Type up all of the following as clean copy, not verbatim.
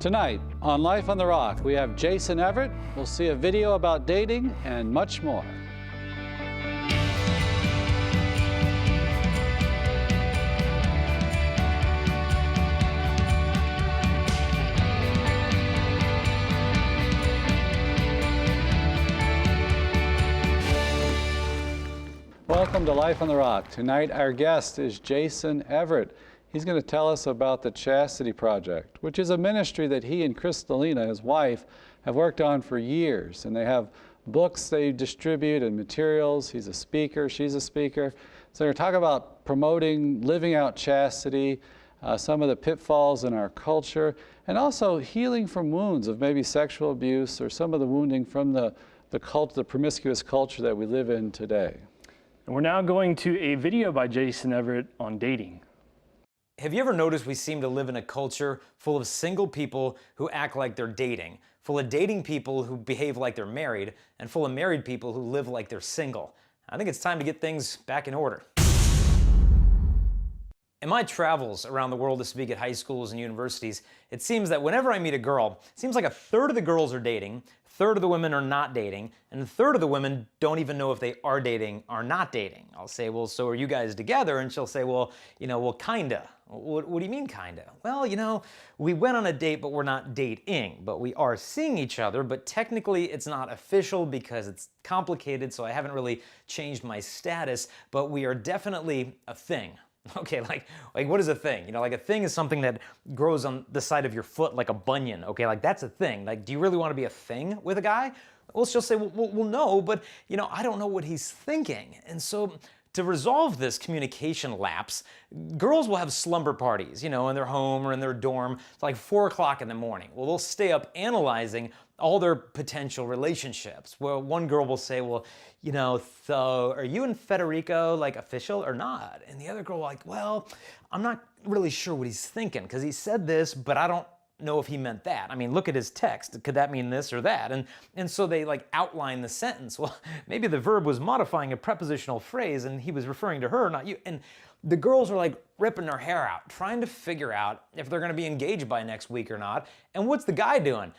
Tonight on Life on the Rock, we have Jason Evert. We'll see a video about dating and much more. Welcome to Life on the Rock. Tonight our guest is Jason Evert. He's going to tell us about the Chastity Project, which is a ministry that he and Kristalina, his wife, have worked on for years. And they have books they distribute and materials. He's a speaker, she's a speaker. So they're going to talk about promoting, living out chastity, some of the pitfalls in our culture, and also healing from wounds of maybe sexual abuse or some of the wounding from the promiscuous culture that we live in today. And we're now going to a video by Jason Evert on dating. Have you ever noticed we seem to live in a culture full of single people who act like they're dating, full of dating people who behave like they're married, and full of married people who live like they're single? I think it's time to get things back in order. In my travels around the world to speak at high schools and universities, it seems that whenever I meet a girl, it seems like a third of the girls are dating, a third of the women are not dating, and a third of the women don't even know if they are dating or not dating. I'll say, well, so are you guys together? And she'll say, well, kinda. What do you mean, kinda? Well, we went on a date, but we're not dating. But we are seeing each other, but technically it's not official because it's complicated, so I haven't really changed my status, but we are definitely a thing. Okay, like what is a thing? Like a thing is something that grows on the side of your foot like a bunion, okay? Like that's a thing. Like, do you really want to be a thing with a guy? Well, she'll say, well, no, but I don't know what he's thinking. And so to resolve this communication lapse, girls will have slumber parties, in their home or in their dorm. It's like 4 o'clock in the morning. Well, they'll stay up analyzing all their potential relationships. Well, one girl will say, well, so are you and Federico like official or not? And the other girl will like, well, I'm not really sure what he's thinking because he said this, but I don't know if he meant that. I mean, look at his text. Could that mean this or that? And so they like outline the sentence. Well, maybe the verb was modifying a prepositional phrase and he was referring to her, not you. And the girls are like ripping their hair out, trying to figure out if they're going to be engaged by next week or not. And what's the guy doing?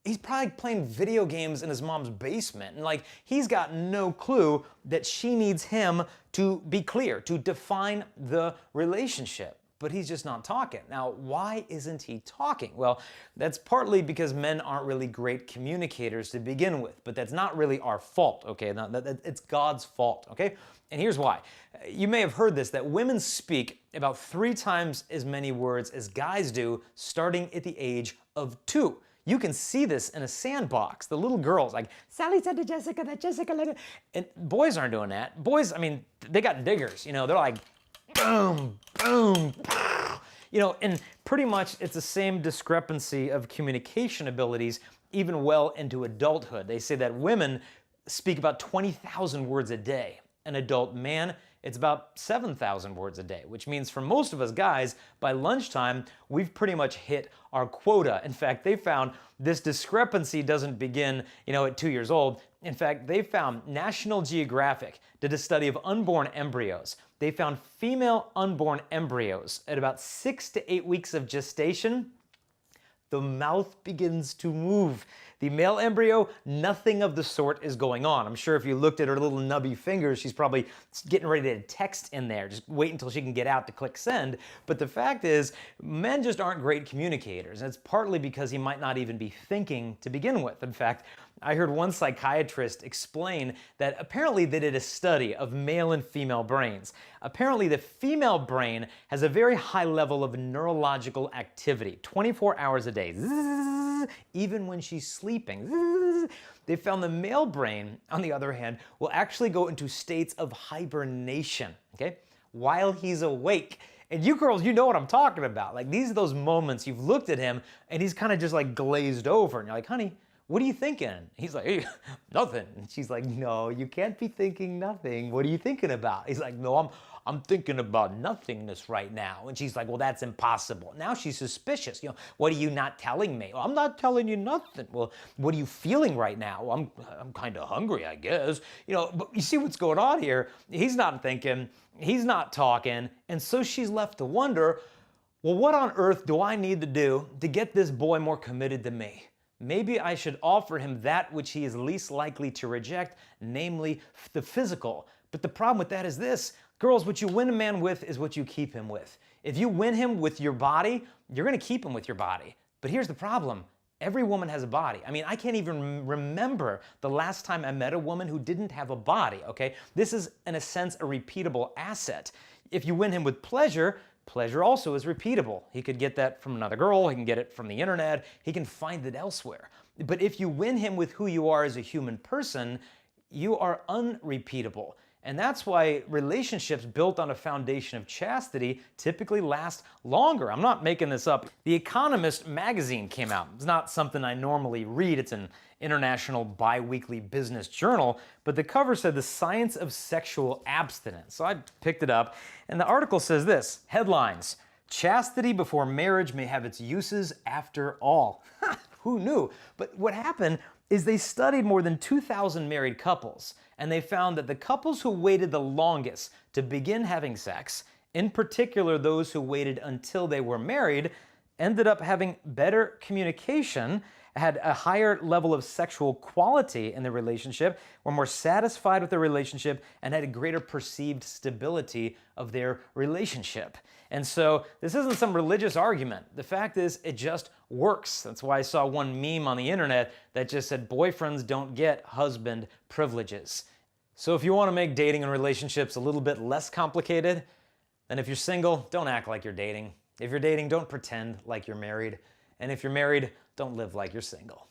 He's probably playing video games in his mom's basement. And like, he's got no clue that she needs him to be clear, to define the relationship. But he's just not talking. Now, why isn't he talking? Well, that's partly because men aren't really great communicators to begin with, but that's not really our fault, okay? It's God's fault, okay? And here's why. You may have heard this, that women speak about 3 times as many words as guys do, starting at the age of 2. You can see this in a sandbox. The little girls, like, Sally said to Jessica that Jessica let it. And boys aren't doing that. Boys, I mean, they got diggers, they're like, boom, boom, and pretty much it's the same discrepancy of communication abilities even well into adulthood. They say that women speak about 20,000 words a day. An adult man, it's about 7,000 words a day, which means for most of us guys, by lunchtime, we've pretty much hit our quota. In fact, they found this discrepancy doesn't begin, at 2 years old. In fact, they found National Geographic did a study of unborn embryos. They found female unborn embryos at about 6 to 8 weeks of gestation. The mouth begins to move. The male embryo, nothing of the sort is going on. I'm sure if you looked at her little nubby fingers, she's probably getting ready to text in there. Just wait until she can get out to click send. But the fact is, men just aren't great communicators. And it's partly because he might not even be thinking to begin with. In fact, I heard one psychiatrist explain that apparently they did a study of male and female brains. Apparently the female brain has a very high level of neurological activity, 24 hours a day, even when she's sleeping. They found the male brain, on the other hand, will actually go into states of hibernation, okay, while he's awake. And you girls, you know what I'm talking about. Like, these are those moments you've looked at him and he's kind of just like glazed over and you're like, honey, what are you thinking? He's like, hey, nothing. And she's like, no, you can't be thinking nothing. What are you thinking about? He's like, no, I'm thinking about nothingness right now. And she's like, well, that's impossible. Now she's suspicious. What are you not telling me? Well, I'm not telling you nothing. Well, what are you feeling right now? Well, I'm kind of hungry, I guess. But you see what's going on here? He's not thinking, he's not talking. And so she's left to wonder, Well, what on earth do I need to do to get this boy more committed to me? Maybe I should offer him that which he is least likely to reject, namely the physical. But the problem with that is this. Girls, what you win a man with is what you keep him with. If you win him with your body, you're going to keep him with your body. But here's the problem. Every woman has a body. I mean, I can't even remember the last time I met a woman who didn't have a body, okay? This is, in a sense, a repeatable asset. If you win him with pleasure, pleasure also is repeatable. He could get that from another girl, he can get it from the internet, he can find it elsewhere. But if you win him with who you are as a human person, you are unrepeatable. And that's why relationships built on a foundation of chastity typically last longer. I'm not making this up. The Economist magazine came out. It's not something I normally read. It's an international bi-weekly business journal, but the cover said the science of sexual abstinence. So I picked it up, and the article says this, headlines, chastity before marriage may have its uses after all. Who knew? But what happened is they studied more than 2,000 married couples, and they found that the couples who waited the longest to begin having sex, in particular those who waited until they were married, ended up having better communication, had a higher level of sexual quality in the relationship, were more satisfied with the relationship, and had a greater perceived stability of their relationship. And so this isn't some religious argument. The fact is, it just works. That's why I saw one meme on the internet that just said, boyfriends don't get husband privileges. So if you want to make dating and relationships a little bit less complicated, then if you're single, don't act like you're dating. If you're dating, don't pretend like you're married. And if you're married, don't live like you're single.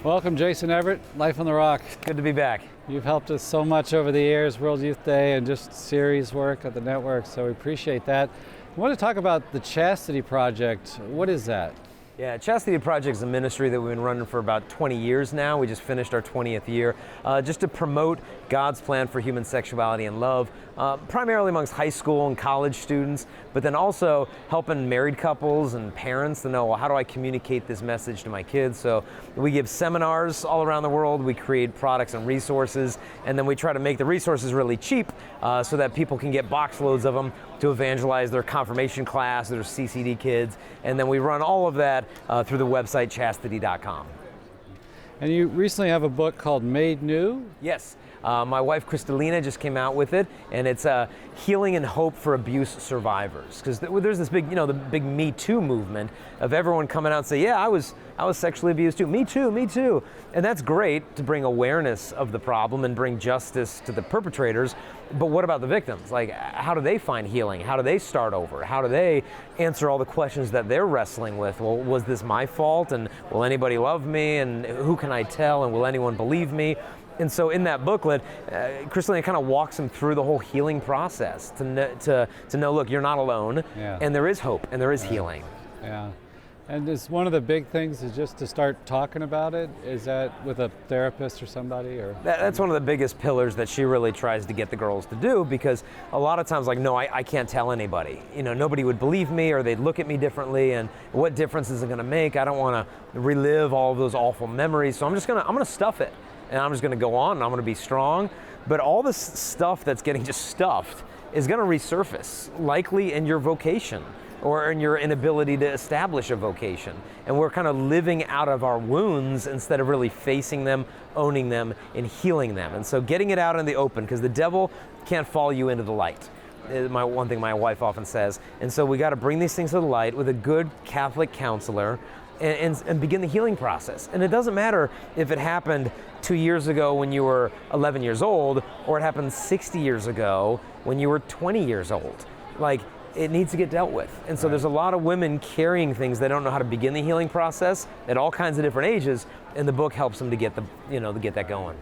Welcome, Jason Evert, Life on the Rock. Good to be back. You've helped us so much over the years, World Youth Day and just series work at the network, so we appreciate that. I want to talk about the Chastity Project. What is that? Yeah, Chastity Project is a ministry that we've been running for about 20 years now. We just finished our 20th year, just to promote God's plan for human sexuality and love, primarily amongst high school and college students, but then also helping married couples and parents to know, well, how do I communicate this message to my kids? So we give seminars all around the world, we create products and resources, and then we try to make the resources really cheap so that people can get box loads of them to evangelize their confirmation class, their CCD kids, and then we run all of that through the website chastity.com. And you recently have a book called Made New? Yes. My wife, Kristalina, just came out with it, and it's Healing and Hope for Abuse Survivors. Because there's this big, the big Me Too movement of everyone coming out and say, yeah, I was sexually abused too. Me too, me too. And that's great to bring awareness of the problem and bring justice to the perpetrators. But what about the victims? Like, how do they find healing? How do they start over? How do they answer all the questions that they're wrestling with? Well, was this my fault? And will anybody love me? And who can I tell? And will anyone believe me? And so in that booklet, Kristalina kind of walks them through the whole healing process to know, look, you're not alone, and there is hope, and there is healing. Yeah. And is one of the big things is just to start talking about it? Is that with a therapist or somebody? Or that's one of the biggest pillars that she really tries to get the girls to do, because a lot of times, like, no, I can't tell anybody. Nobody would believe me, or they'd look at me differently, and what difference is it going to make? I don't want to relive all of those awful memories, so I'm going to stuff it. And I'm just going to go on, and I'm going to be strong. But all this stuff that's getting just stuffed is going to resurface, likely in your vocation or in your inability to establish a vocation. And we're kind of living out of our wounds instead of really facing them, owning them, and healing them. And so getting it out in the open, because the devil can't follow you into the light. One thing my wife often says. And so we got to bring these things to the light with a good Catholic counselor and begin the healing process. And it doesn't matter if it happened 2 years ago when you were 11 years old, or it happened 60 years ago when you were 20 years old. Like, it needs to get dealt with. And so there's a lot of women carrying things they don't know how to begin the healing process at all kinds of different ages, and the book helps them to get to get that going.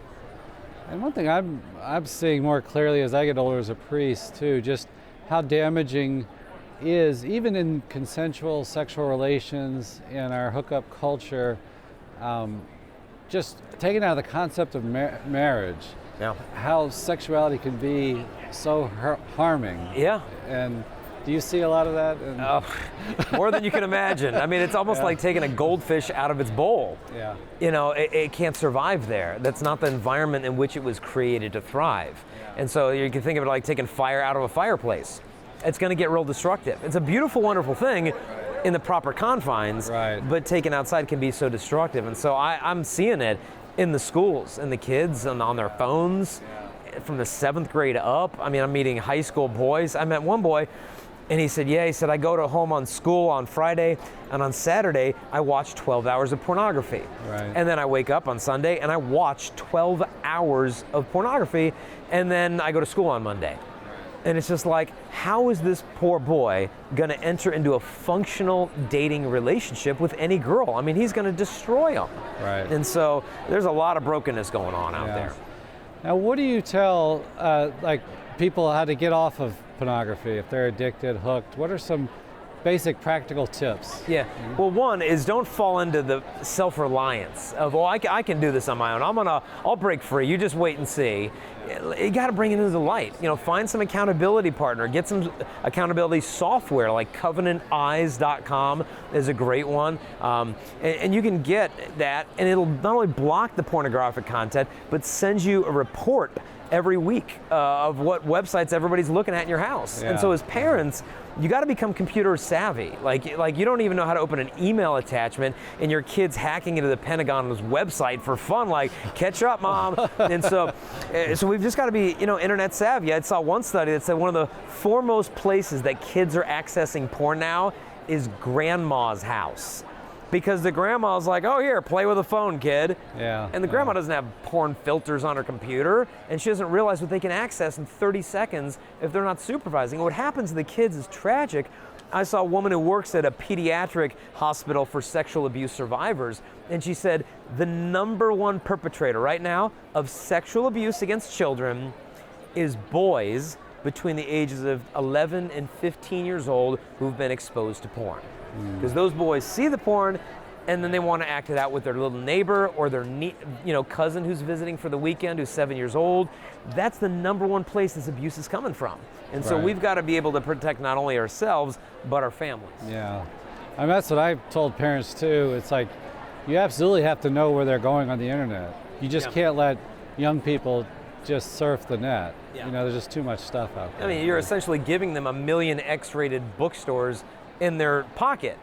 And one thing I'm seeing more clearly as I get older as a priest too, just how damaging is, even in consensual sexual relations in our hookup culture, just taking out of the concept of marriage, how sexuality can be so harming. Yeah. And Do you see a lot of that? More than you can imagine. I mean, it's almost like taking a goldfish out of its bowl. Yeah. You know, it can't survive there. That's not the environment in which it was created to thrive. Yeah. And so you can think of it like taking fire out of a fireplace. It's going to get real destructive. It's a beautiful, wonderful thing in the proper confines, right, but taken outside can be so destructive. And so I'm seeing it in the schools, and the kids on their phones, from the 7th grade up. I mean, I'm meeting high school boys. I met one boy, and he said, I go to home on school on Friday, and on Saturday, I watch 12 hours of pornography. Right. And then I wake up on Sunday, and I watch 12 hours of pornography, and then I go to school on Monday. And it's just like, how is this poor boy gonna enter into a functional dating relationship with any girl? I mean, he's gonna destroy them. Right. And so there's a lot of brokenness going on out there. Now, what do you tell like people how to get off of pornography if they're addicted, hooked? What are some basic practical tips? Yeah, well, one is don't fall into the self-reliance of, I can do this on my own. I'll break free. You just wait and see. You got to bring it into the light. You know, find some accountability partner. Get some accountability software like CovenantEyes.com is a great one, and you can get that, and it'll not only block the pornographic content, but send you a report every week of what websites everybody's looking at in your house. Yeah. And so as parents, you got to become computer savvy. Like you don't even know how to open an email attachment, and your kid's hacking into the Pentagon's website for fun. Like, catch up, Mom. And so we've just got to be, internet savvy. I saw one study that said one of the foremost places that kids are accessing porn now is grandma's house. Because the grandma's like, oh, here, play with a phone, kid. Yeah. And the grandma doesn't have porn filters on her computer, and she doesn't realize what they can access in 30 seconds if they're not supervising. And what happens to the kids is tragic. I saw a woman who works at a pediatric hospital for sexual abuse survivors, and she said the #1 perpetrator right now of sexual abuse against children is boys between the ages of 11 and 15 years old who've been exposed to porn. Because those boys see the porn, and then they want to act it out with their little neighbor or their cousin who's visiting for the weekend who's 7 years old. That's the #1 place this abuse is coming from. And so we've got to be able to protect not only ourselves, but our families. Yeah. I mean, that's what I've told parents too. It's like, you absolutely have to know where they're going on the internet. You just can't let young people just surf the net. Yeah. There's just too much stuff out there. I mean, you're essentially giving them 1 million X-rated bookstores in their pocket.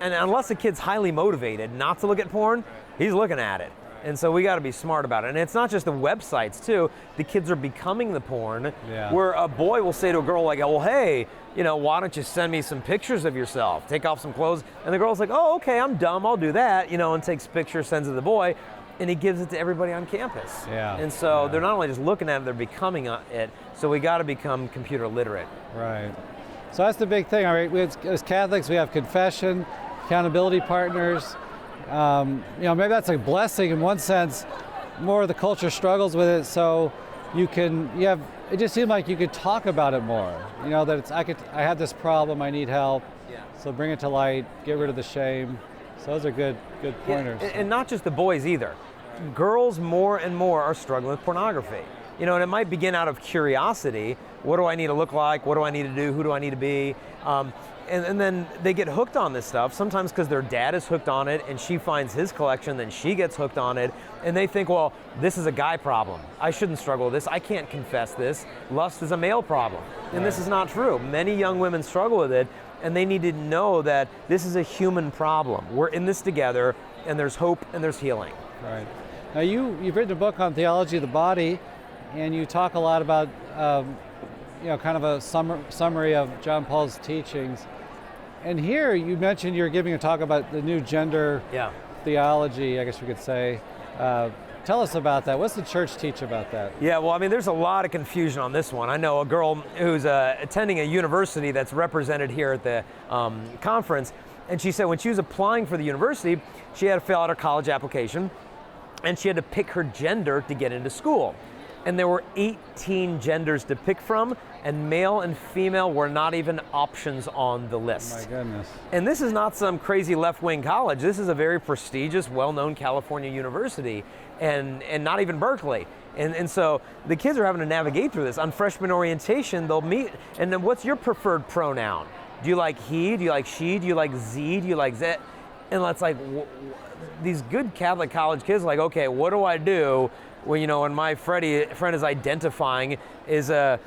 And unless the kid's highly motivated not to look at porn, he's looking at it. And so we got to be smart about it. And it's not just the websites too. The kids are becoming the porn, where a boy will say to a girl like, well, hey, why don't you send me some pictures of yourself? Take off some clothes. And the girl's like, oh, okay, I'm dumb, I'll do that, and takes pictures, sends it to the boy, and he gives it to everybody on campus. Yeah. And so they're not only just looking at it, they're becoming it. So we got to become computer literate. Right. So that's the big thing. All right, as Catholics, we have confession, accountability partners. Maybe that's a blessing in one sense. More of the culture struggles with it, so it just seemed like you could talk about it more. That I have this problem, I need help. Yeah. So bring it to light, get rid of the shame. So those are good pointers. Yeah, and not just the boys either. Girls more and more are struggling with pornography. And it might begin out of curiosity. What do I need to look like? What do I need to do? Who do I need to be? And then they get hooked on this stuff, sometimes because their dad is hooked on it and she finds his collection, then she gets hooked on it, and they think, well, this is a guy problem. I shouldn't struggle with this. I can't confess this. Lust is a male problem. And this is not true. Many young women struggle with it, and they need to know that this is a human problem. We're in this together, and there's hope and there's healing. Right. Now you've written a book on theology of the body, and you talk a lot about kind of a summary of John Paul's teachings. And here you mentioned you're giving a talk about the new gender theology, I guess you could say. Tell us about that. What's the church teach about that? Yeah, well, I mean, there's a lot of confusion on this one. I know a girl who's attending a university that's represented here at the conference, and she said when she was applying for the university, she had to fill out her college application, and she had to pick her gender to get into school. and there were 18 genders to pick from, and male and female were not even options on the list. My goodness. And this is not some crazy left-wing college. This is a very prestigious, well-known California university, and not even Berkeley. And so the kids are having to navigate through this. On freshman orientation, they'll meet, and then what's your preferred pronoun? Do you like he? Do you like she? Do you like Z? Do you like Z? And it's like, these good Catholic college kids are like, okay, what do I do when, when my friend is identifying as a,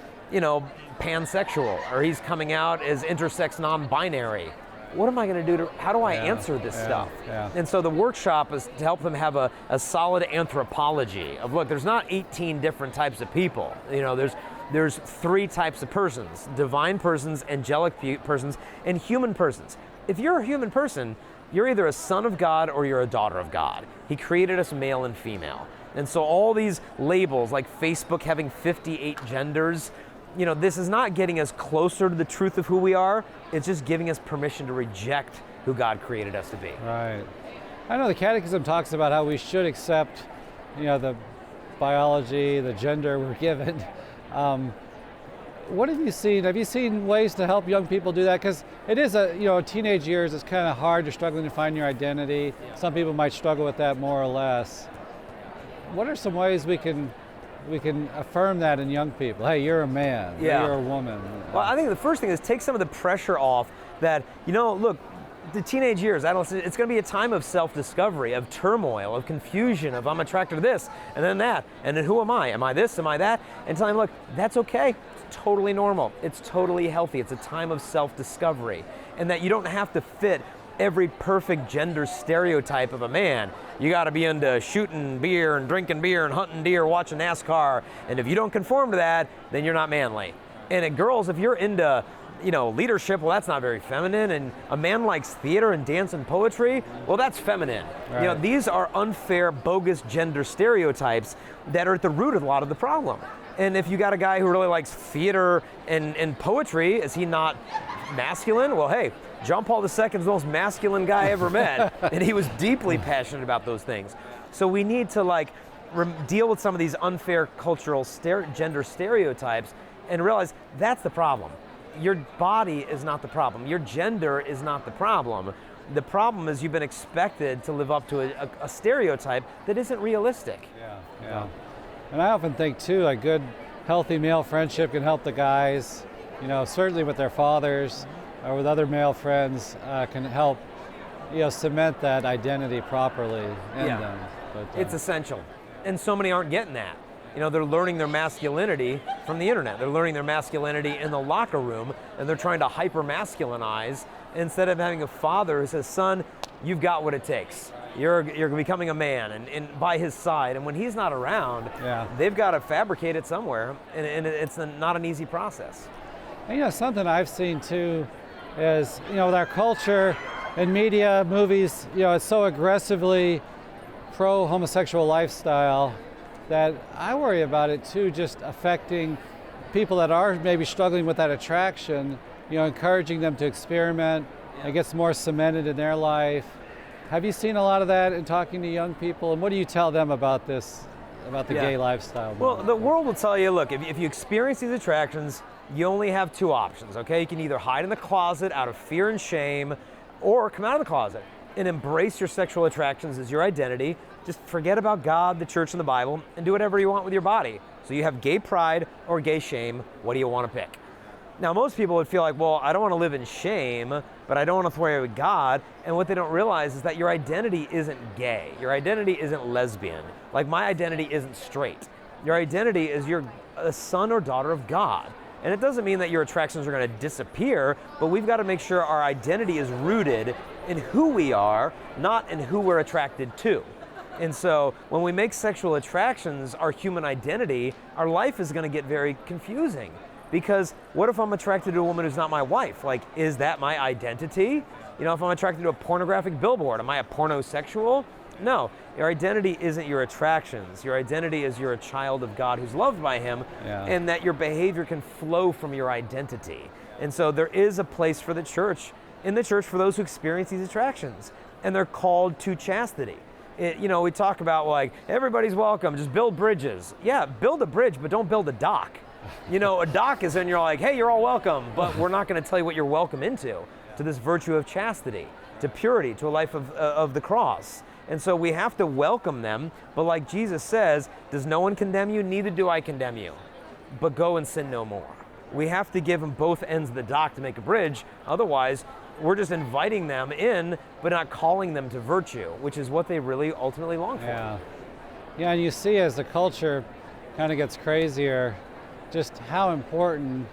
pansexual, or he's coming out as intersex non-binary? What am I going to do how do I answer this stuff? Yeah. And so the workshop is to help them have a solid anthropology of, look, there's not 18 different types of people. There's 3 types of persons: divine persons, angelic persons, and human persons. If you're a human person, you're either a son of God or you're a daughter of God. He created us male and female. And so all these labels, like Facebook having 58 genders, this is not getting us closer to the truth of who we are. It's just giving us permission to reject who God created us to be. Right. I know the Catechism talks about how we should accept, the biology, the gender we're given. What have you seen? Have you seen ways to help young people do that? Because it is teenage years, it's kind of hard. You're struggling to find your identity. Yeah. Some people might struggle with that more or less. What are some ways we can affirm that in young people? Hey, you're a man. Yeah. You're a woman. Well, I think the first thing is take some of the pressure off that, look, the teenage years, adolescence, it's going to be a time of self-discovery, of turmoil, of confusion, of I'm attracted to this, and then that, and then who am I? Am I this? Am I that? And tell them, look, that's okay. It's totally normal. It's totally healthy. It's a time of self-discovery. And that you don't have to fit every perfect gender stereotype of a man. You got to be into shooting beer and drinking beer and hunting deer, watching NASCAR. And if you don't conform to that, then you're not manly. And at girls, if you're into leadership, well, that's not very feminine. And a man likes theater and dance and poetry, well, that's feminine. Right. These are unfair, bogus gender stereotypes that are at the root of a lot of the problem. And if you got a guy who really likes theater and poetry, is he not masculine? Well, hey, John Paul II is the most masculine guy I ever met, and he was deeply passionate about those things. So we need to deal with some of these unfair cultural gender stereotypes and realize that's the problem. Your body is not the problem. Your gender is not the problem. The problem is you've been expected to live up to a stereotype that isn't realistic. Yeah. And I often think too, a good, healthy male friendship can help the guys, certainly with their fathers or with other male friends, can help, cement that identity properly in them. But, it's essential. And so many aren't getting that. They're learning their masculinity from the internet. They're learning their masculinity in the locker room, and they're trying to hyper-masculinize instead of having a father who says, son, you've got what it takes. You're becoming a man, and by his side. And when he's not around, they've got to fabricate it somewhere, and it's not an easy process. And, something I've seen too is, with our culture and media, movies, it's so aggressively pro-homosexual lifestyle that I worry about it too, just affecting people that are maybe struggling with that attraction, encouraging them to experiment. It gets more cemented in their life. Have you seen a lot of that in talking to young people? And what do you tell them about this, about the gay lifestyle? Well, the world will tell you, look, if you experience these attractions, you only have 2 options, okay? You can either hide in the closet out of fear and shame, or come out of the closet and embrace your sexual attractions as your identity. Just forget about God, the church, and the Bible, and do whatever you want with your body. So you have gay pride or gay shame. What do you want to pick? Now, most people would feel like, well, I don't want to live in shame, but I don't want to throw away with God. And what they don't realize is that your identity isn't gay. Your identity isn't lesbian. Like, my identity isn't straight. Your identity is you're a son or daughter of God. And it doesn't mean that your attractions are going to disappear, but we've got to make sure our identity is rooted in who we are, not in who we're attracted to. And so when we make sexual attractions our human identity, our life is going to get very confusing. Because what if I'm attracted to a woman who's not my wife? Like, is that my identity? If I'm attracted to a pornographic billboard, am I a pornosexual? No, your identity isn't your attractions. Your identity is you're a child of God who's loved by Him, and that your behavior can flow from your identity. And so there is a place for the church, in the church, for those who experience these attractions, and they're called to chastity. We talk about like, everybody's welcome, just build bridges. Yeah, build a bridge, but don't build a dock. A dock is when you're like, hey, you're all welcome, but we're not going to tell you what you're welcome into, to this virtue of chastity, to purity, to a life of the cross. And so we have to welcome them, but like Jesus says, does no one condemn you? Neither do I condemn you, but go and sin no more. We have to give them both ends of the dock to make a bridge. Otherwise, we're just inviting them in, but not calling them to virtue, which is what they really ultimately long for. Yeah, and you see as the culture kind of gets crazier, just how important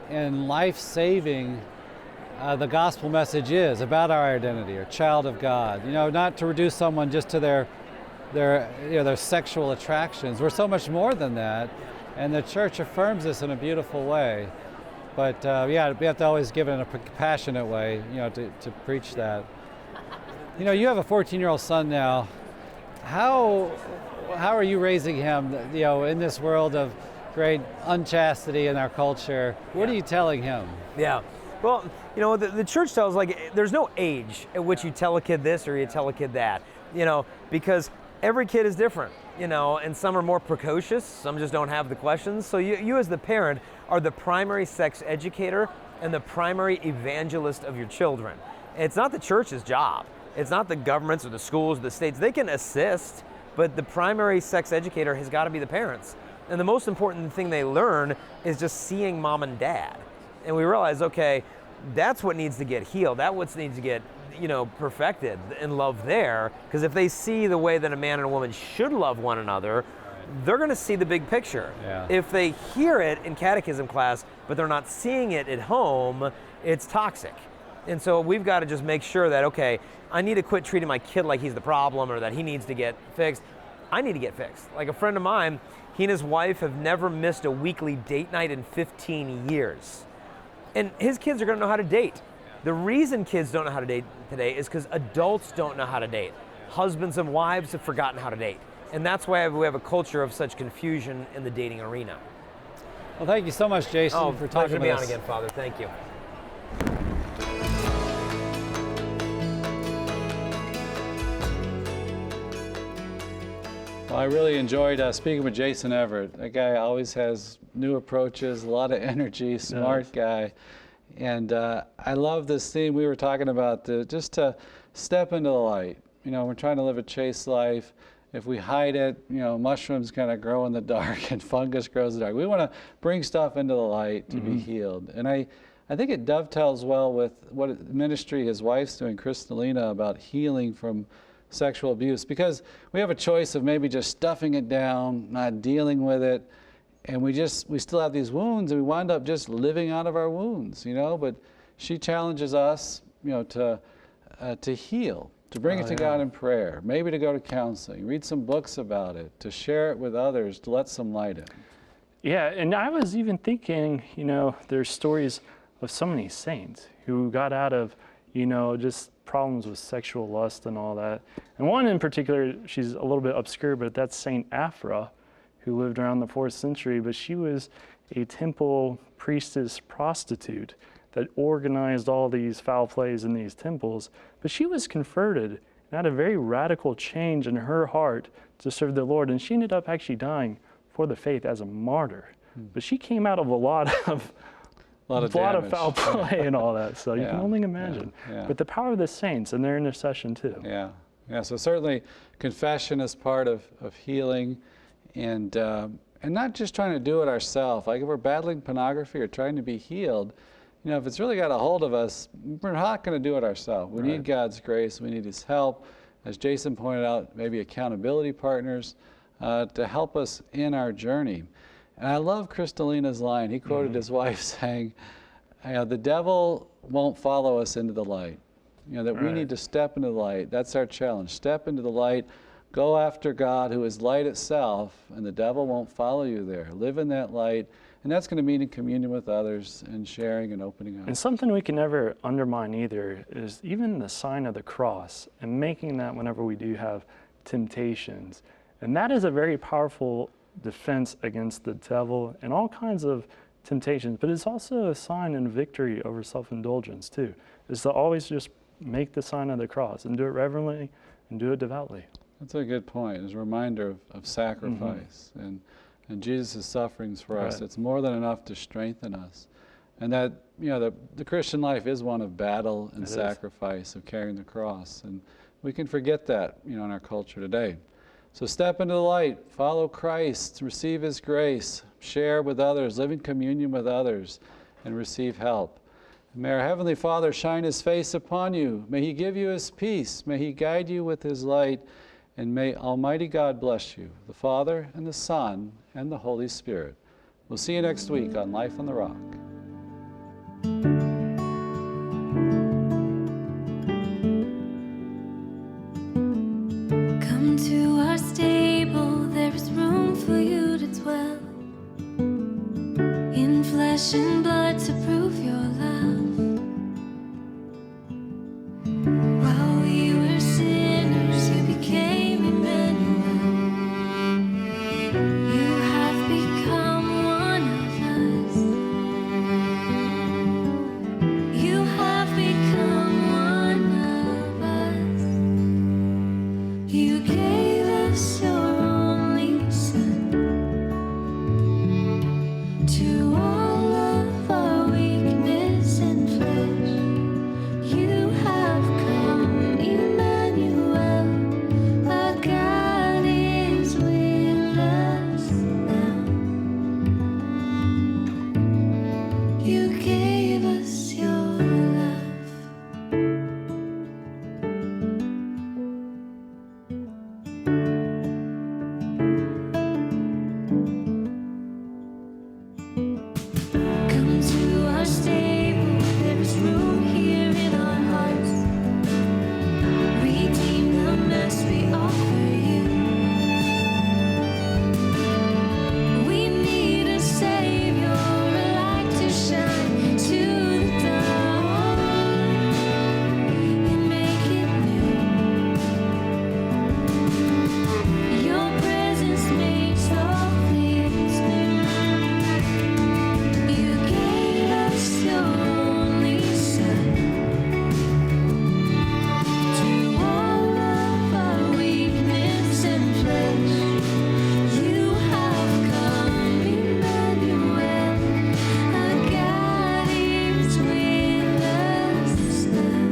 and life-saving the gospel message is about our identity, or child of God. Not to reduce someone just to their sexual attractions. We're so much more than that, and the church affirms this in a beautiful way. But we have to always give it in a compassionate way, to preach that. You have a 14-year-old son now. How are you raising him, in this world of great unchastity in our culture? What are you telling him? Yeah. Well, the church tells, there's no age at which you tell a kid this or you tell a kid that, because every kid is different, and some are more precocious, some just don't have the questions. So you as the parent are the primary sex educator and the primary evangelist of your children. It's not the church's job. It's not the governments or the schools or the states. They can assist, but the primary sex educator has got to be the parents. And the most important thing they learn is just seeing mom and dad. And we realize, okay, that's what needs to get healed. That's what needs to get, perfected in love there. Because if they see the way that a man and a woman should love one another, they're going to see the big picture. Yeah. If they hear it in catechism class, but they're not seeing it at home, it's toxic. And so we've got to just make sure that, okay, I need to quit treating my kid like he's the problem or that he needs to get fixed. I need to get fixed. Like a friend of mine, he and his wife have never missed a weekly date night in 15 years. And his kids are going to know how to date. The reason kids don't know how to date today is because adults don't know how to date. Husbands and wives have forgotten how to date. And that's why we have a culture of such confusion in the dating arena. Well, thank you so much, Jason, for talking to be with on us. again, Father. Thank you. Well, I really enjoyed speaking with Jason Evert. That guy always has new approaches, a lot of energy, smart guy. And I love this theme we were talking about, just to step into the light. We're trying to live a chaste life. If we hide it, mushrooms kind of grow in the dark and fungus grows in the dark. We want to bring stuff into the light to be healed. And I think it dovetails well with what ministry his wife's doing, Kristalina, about healing from sexual abuse, because we have a choice of maybe just stuffing it down, not dealing with it, and we still have these wounds, and we wind up just living out of our wounds, but she challenges us, to heal, to bring it to God in prayer, maybe to go to counseling, read some books about it, to share it with others, to let some light in. Yeah, and I was even thinking, there's stories of so many saints who got out of, just problems with sexual lust and all that. And one in particular, she's a little bit obscure, but that's Saint Afra, who lived around the 4th century, but she was a temple priestess prostitute that organized all these foul plays in these temples. But she was converted and had a very radical change in her heart to serve the Lord, and she ended up actually dying for the faith as a martyr. But she came out of a lot of foul play and all that, so you can only imagine. But the power of the saints and their intercession too. Yeah. So certainly confession is part of healing, and not just trying to do it ourselves. Like if we're battling pornography or trying to be healed, if it's really got a hold of us, we're not going to do it ourselves. We need God's grace. We need His help. As Jason pointed out, maybe accountability partners to help us in our journey. And I love Kristalina's line. He quoted his wife saying, the devil won't follow us into the light. That we need to step into the light. That's our challenge. Step into the light. Go after God, who is light itself, and the devil won't follow you there. Live in that light. And that's going to mean in communion with others and sharing and opening up. And something we can never undermine either is even the sign of the cross, and making that whenever we do have temptations. And that is a very powerful defense against the devil and all kinds of temptations, but it's also a sign and victory over self-indulgence too, is to always just make the sign of the cross and do it reverently and do it devoutly. That's a good point. It's a reminder of sacrifice and Jesus' sufferings for us. Right. It's more than enough to strengthen us. And that, the Christian life is one of battle and sacrifice, of carrying the cross. And we can forget that, in our culture today. So step into the light, follow Christ, receive His grace, share with others, live in communion with others, and receive help. May our Heavenly Father shine His face upon you. May He give you His peace. May He guide you with His light. And may Almighty God bless you, the Father and the Son and the Holy Spirit. We'll see you next week on Life on the Rock. Come to our stable, there is room for you to dwell. In flesh and blood to prove your love. While we were sinners, you became Emmanuel. You have become one of us. You have become one of us. You gave us your only Son to all of our weakness and flesh. You have come, Emmanuel. Our God is with us now. You gave us your love. Come to our stable, there is room here in our hearts. Redeem the mess we offer you. We need a Savior, a light to shine to the dark and make it new. Your presence makes all things new. You gave us your only Son to all of our weakness and flesh. You have come, Emmanuel. Our God is with us now.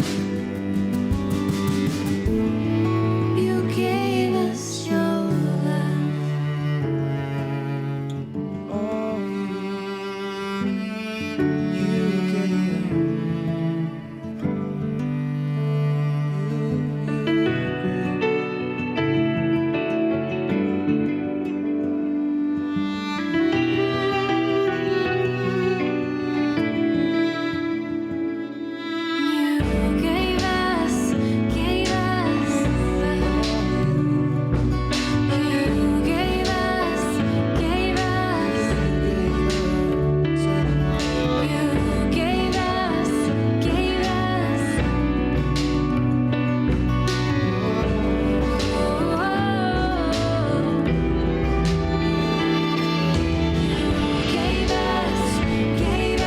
You gave us your love. You gave us the hope. You gave us. You gave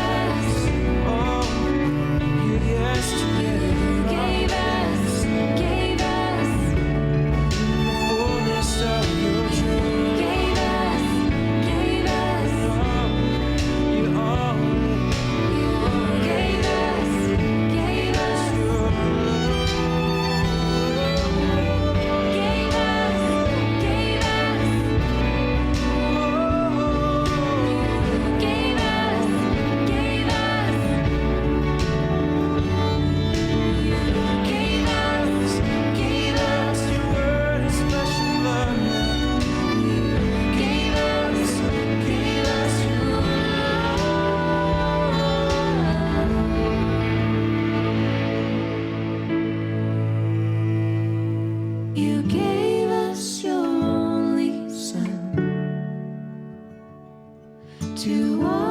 You gave us your only Son to all